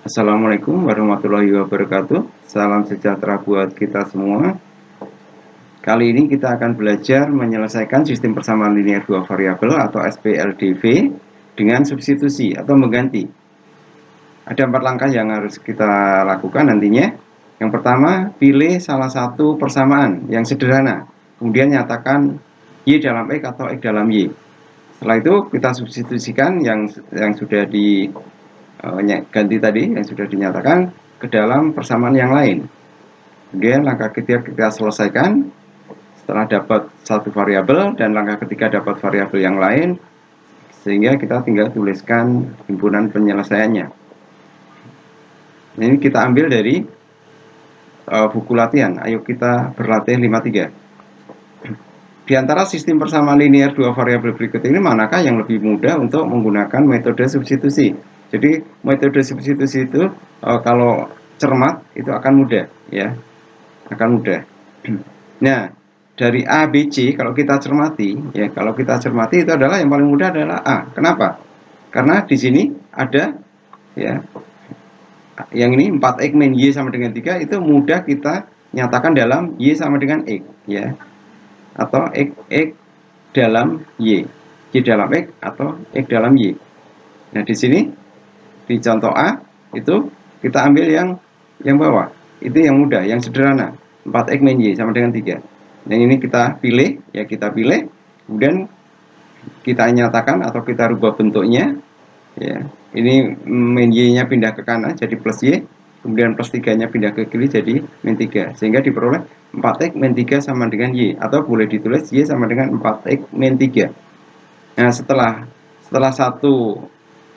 Assalamualaikum warahmatullahi wabarakatuh. Salam sejahtera buat kita semua. Kali ini kita akan belajar menyelesaikan sistem persamaan linear dua variabel atau SPLDV dengan substitusi atau mengganti. Ada 4 langkah yang harus kita lakukan nantinya. Yang pertama, pilih salah satu persamaan yang sederhana, kemudian nyatakan Y dalam X atau X dalam Y. Setelah itu kita substitusikan yang sudah ganti tadi, yang sudah dinyatakan ke dalam persamaan yang lain. Kemudian langkah ketiga kita selesaikan setelah dapat satu variabel, dan langkah ketiga dapat variabel yang lain, sehingga kita tinggal tuliskan himpunan penyelesaiannya. Ini kita ambil dari buku latihan. Ayo kita berlatih 53. Di antara sistem persamaan linear dua variabel berikut ini, manakah yang lebih mudah untuk menggunakan metode substitusi? Jadi metode substitusi itu kalau cermat itu akan mudah, ya, akan mudah. Nah, dari A, B, C kalau kita cermati, ya, kalau kita cermati itu adalah yang paling mudah adalah A. Kenapa? Karena di sini ada, ya, yang ini 4x min Y sama dengan 3 itu mudah kita nyatakan dalam Y sama dengan X, ya, atau X dalam Y dalam X atau X dalam Y. Nah, di sini di contoh A itu kita ambil yang bawah, itu yang mudah, yang sederhana, 4x min Y sama dengan 3. Yang ini kita pilih, ya, kita pilih, kemudian kita nyatakan atau kita rubah bentuknya, ya. Ini min Y-nya pindah ke kanan jadi plus Y, kemudian plus 3-nya pindah ke kiri jadi min 3, sehingga diperoleh 4x min 3 sama dengan Y, atau boleh ditulis Y sama dengan 4x min 3. Nah, setelah satu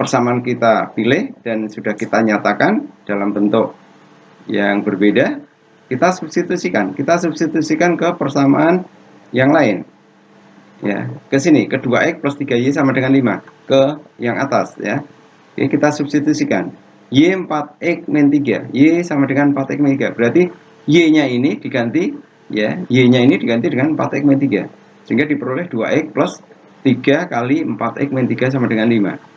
persamaan kita pilih dan sudah kita nyatakan dalam bentuk yang berbeda, kita substitusikan ke persamaan yang lain, ya, ke sini, ke 2x plus 3y sama dengan 5, ke yang atas, ya. Oke, kita substitusikan Y 4x min 3, Y sama dengan 4x min 3, berarti Y-nya ini diganti, ya, Y-nya ini diganti dengan 4x min 3, sehingga diperoleh 2x plus 3 kali 4x min 3 sama dengan 5.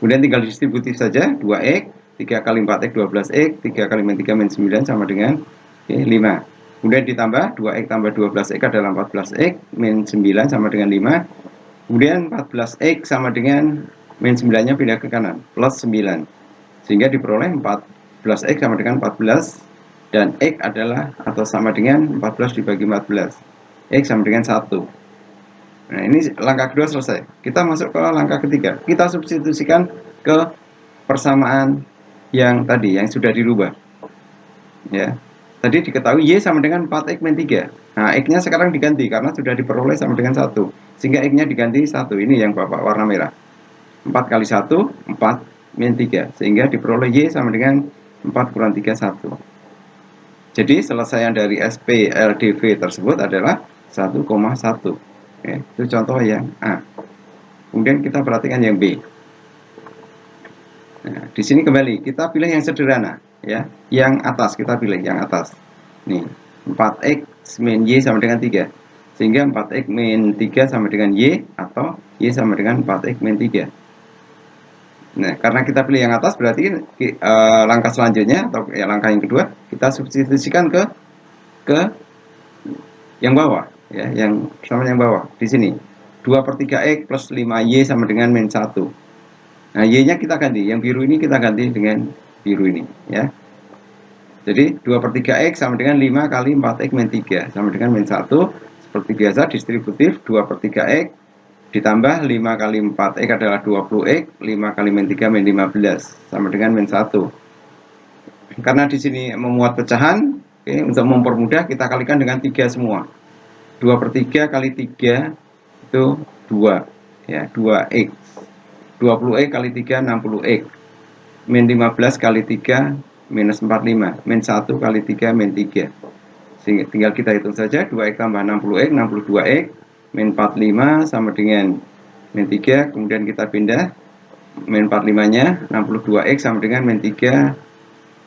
Kemudian tinggal distributif saja, 2x, 3 kali 4x 12x, 3 kali min 3 min 9 sama dengan 5. Kemudian ditambah 2x tambah 12x adalah 14x, min 9 sama dengan 5. Kemudian 14x sama dengan min 9-nya pindah ke kanan, plus 9. Sehingga diperoleh 14x sama dengan 14, dan x adalah atau sama dengan 14 dibagi 14. X sama dengan 1. Nah, ini langkah kedua selesai. Kita masuk ke langkah ketiga. Kita substitusikan ke persamaan yang tadi, yang sudah dirubah. Ya. Tadi diketahui Y sama dengan 4x min 3. Nah, X-nya sekarang diganti karena sudah diperoleh sama dengan 1. Sehingga X-nya diganti 1. Ini yang Bapak warna merah. 4 kali 1, 4 min 3. Sehingga diperoleh Y sama dengan 4 kurang 3, 1. Jadi selesaian dari SPLDV tersebut adalah 1,1. Oke, itu contoh yang A. Kemudian kita perhatikan yang B. Nah, di sini kembali kita pilih yang sederhana, ya. Yang atas kita pilih yang atas. Nih, 4x min Y sama dengan 3. Sehingga 4x min 3 sama dengan Y, atau Y sama dengan 4x min 3. Nah, karena kita pilih yang atas, berarti langkah selanjutnya atau ya, langkah yang kedua, kita substitusikan ke yang bawah, ya, yang sama yang bawah. Di sini 2/3x plus 5y sama dengan min 1. Nah, y-nya kita ganti, yang biru ini kita ganti dengan biru ini, ya. Jadi 2/3x sama dengan 5 kali 4x min 3 sama dengan min 1. Seperti biasa distributif, 2/3x ditambah 5 kali 4x adalah 20x, 5 kali min 3 min 15 sama dengan min 1. Karena di sini memuat pecahan, oke, untuk mempermudah kita kalikan dengan 3 semua. 2/3 kali 3 itu 2, ya, 2x. 20x kali 3 60x. Min 15 kali 3 minus 45. Min 1 kali 3 min 3. Sehingga tinggal kita hitung saja, 2x tambah 60x, 62x. Min 45 sama dengan min 3, kemudian kita pindah min 45-nya, 62x sama dengan min 3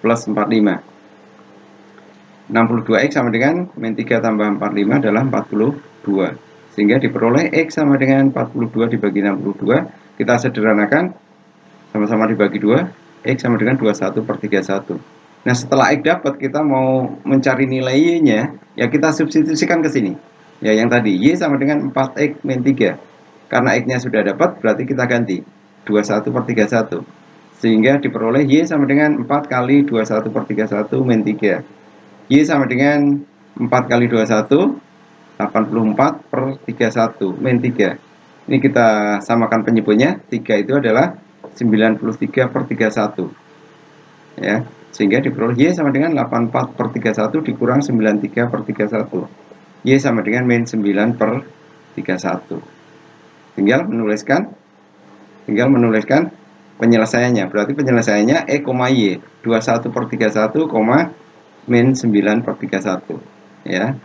plus 45. 62x sama dengan min 3 tambah 45 adalah 42. Sehingga diperoleh x sama dengan 42 dibagi 62. Kita sederhanakan, sama-sama dibagi 2. X sama dengan 21/31. Nah, setelah X dapat, kita mau mencari nilai Y-nya, ya kita substitusikan ke sini. Ya, yang tadi, Y sama dengan 4X min 3. Karena X-nya sudah dapat, berarti kita ganti 21/31. Sehingga diperoleh Y sama dengan 4 kali 21/31 min 3. Y sama dengan 4 kali 21, 84/31 min 3. Ini kita samakan penyebutnya. 3 itu adalah 93/31. Ya, sehingga diperoleh Y sama dengan 84/31 dikurang 93/31. Y sama dengan min 9/31. Tinggal menuliskan penyelesaiannya. Berarti penyelesaiannya E, Y 21/31, min 9/31. Ya.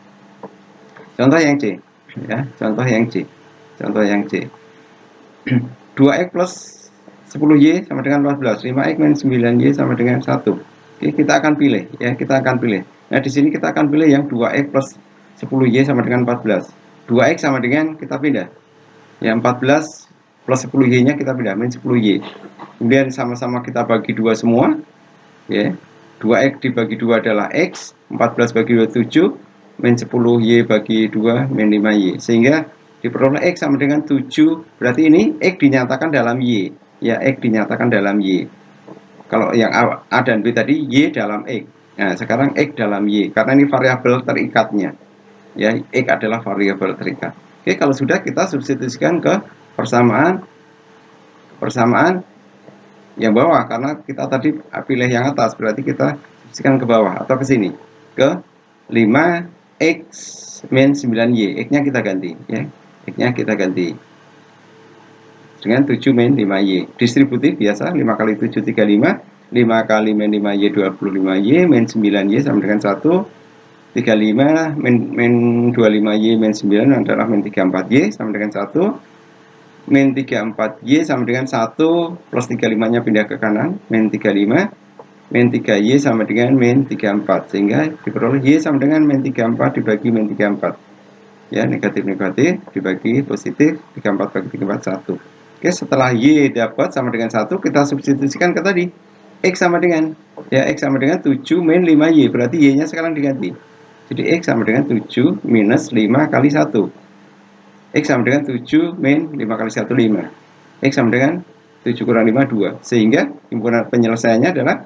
Contoh yang C. Ya, contoh yang C. 2X plus 10Y sama dengan 14. 5X min 9Y sama dengan 1. Oke, kita akan pilih ya, Nah, di sini kita akan pilih yang 2X plus 10Y sama dengan 14. 2X sama dengan kita pindah. Ya, 14 plus 10Y-nya kita pindah, min 10Y. Kemudian sama-sama kita bagi 2 semua. Ya. 2X dibagi 2 adalah X, 14 bagi 2 7, min 10Y bagi 2, min 5Y. Sehingga diperoleh X sama dengan 7, berarti ini X dinyatakan dalam Y. Ya, X dinyatakan dalam Y. Kalau yang A dan B tadi, Y dalam X. Nah, sekarang X dalam Y, karena ini variabel terikatnya. Ya, X adalah variabel terikat. Oke, kalau sudah, kita substitusikan ke persamaan yang bawah, karena kita tadi pilih yang atas, berarti kita substitusikan ke bawah atau ke sini, ke 5X min 9Y. X-nya kita ganti ya. X-nya kita ganti dengan 7 min 5Y. Distributif biasa, 5 kali 7 35, 5 kali min 5Y 25Y, min 9Y sama dengan 1, 35 min 25Y min 9 adalah min 34Y sama dengan 1, min 34Y sama dengan 1 plus 35-nya pindah ke kanan, min 35, min 3Y sama dengan min 34, sehingga diperoleh Y sama dengan min 34 dibagi min 34. Ya, negatif-negatif dibagi positif, 34 bagi 34, 1. Oke, setelah Y dapat sama dengan 1, kita substitusikan ke tadi. X sama dengan 7 min 5Y, berarti Y-nya sekarang diganti. Jadi X sama dengan 7 minus 5 kali 1. X sama dengan 7 min 5 kali 1, 5. X sama dengan 7 kurang 5, 2. Sehingga himpunan penyelesaiannya adalah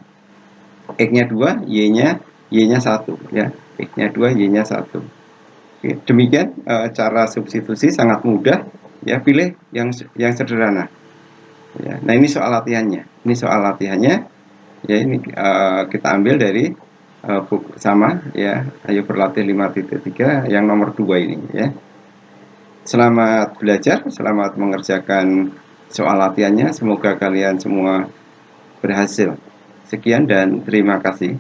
X-nya 2, Y-nya 1. Ya, X-nya 2, Y-nya 1. Oke, demikian cara substitusi, sangat mudah. Ya, pilih yang sederhana. Ya, nah, ini soal latihannya. Ya, ini kita ambil dari buku sama ya, Ayo Berlatih 5.3 yang nomor 2 ini ya. Selamat belajar, selamat mengerjakan soal latihannya. Semoga kalian semua berhasil. Sekian dan terima kasih.